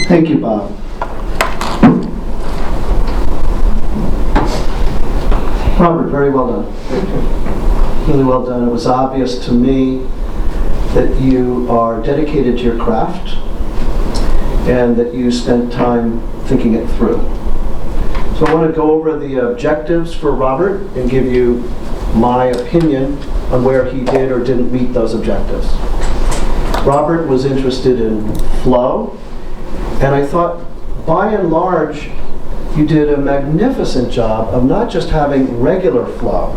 Thank you, Bob. Robert, very well done. Really well done. It was obvious to me that you are dedicated to your craft and that you spent time thinking it through. So I want to go over the objectives for Robert and give you my opinion on where he did or didn't meet those objectives. Robert was interested in flow, and I thought, by and large, you did a magnificent job of not just having regular flow,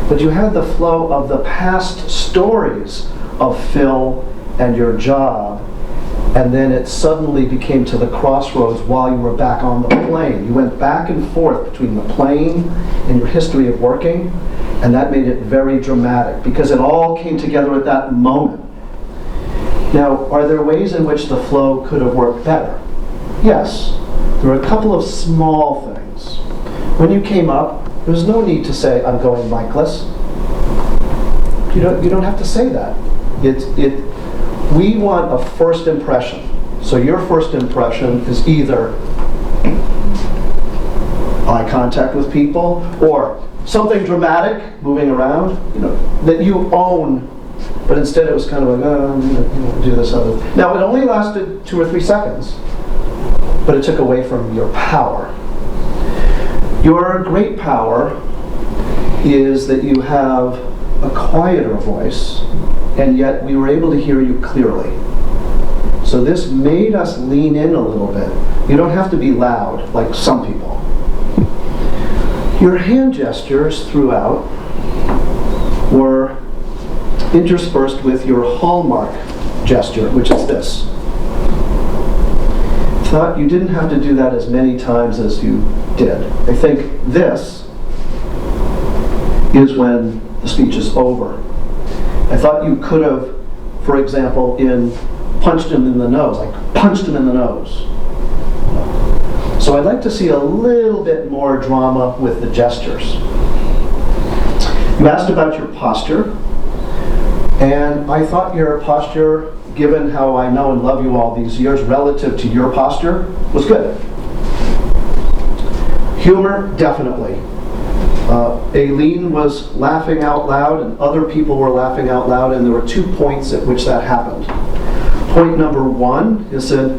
but you had the flow of the past stories of Phil and your job, and then it suddenly became to the crossroads while you were back on the plane. You went back and forth between the plane and your history of working, and that made it very dramatic because it all came together at that moment. Now, are there ways in which the flow could have worked better? Yes. There were a couple of small things. When you came up, there was no need to say, "I'm going Mikeless." You don't have to say that. We want a first impression. So your first impression is either eye contact with people or something dramatic, moving around, that you own. But instead it was kind of like, I'm going to do this other. Now it only lasted 2 or 3 seconds, but it took away from your power. Your great power is that you have a quieter voice, and yet we were able to hear you clearly. So this made us lean in a little bit. You don't have to be loud like some people. Your hand gestures throughout were interspersed with your hallmark gesture, which is this. Thought you didn't have to do that as many times as you did. I think this is when the speech is over. I thought you could have, for example, punched him in the nose, like punched him in the nose. So I'd like to see a little bit more drama with the gestures. You asked about your posture, and I thought your posture, given how I know and love you all these years, relative to your posture, was good. Humor, definitely. Aileen was laughing out loud, and other people were laughing out loud, and there were 2 points at which that happened. Point number 1 is that,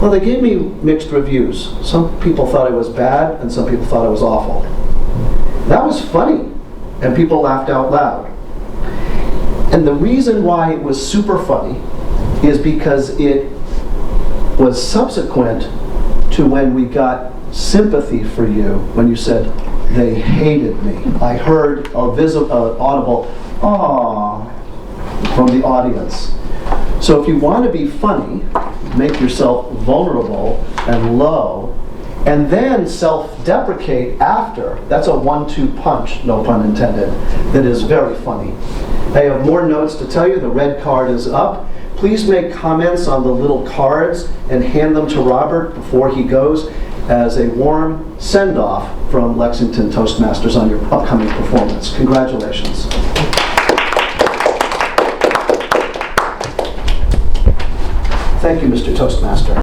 well, they gave me mixed reviews. Some people thought it was bad, and some people thought it was awful. That was funny, and people laughed out loud. And the reason why it was super funny is because it was subsequent to when we got sympathy for you, when you said, "They hated me." I heard audible "aww" from the audience. So if you want to be funny, make yourself vulnerable and low, and then self-deprecate after. That's a 1-2 punch, no pun intended, that is very funny. I have more notes to tell you. The red card is up. Please make comments on the little cards and hand them to Robert before he goes as a warm send-off from Lexington Toastmasters on your upcoming performance. Congratulations. Thank you, Mr. Toastmaster.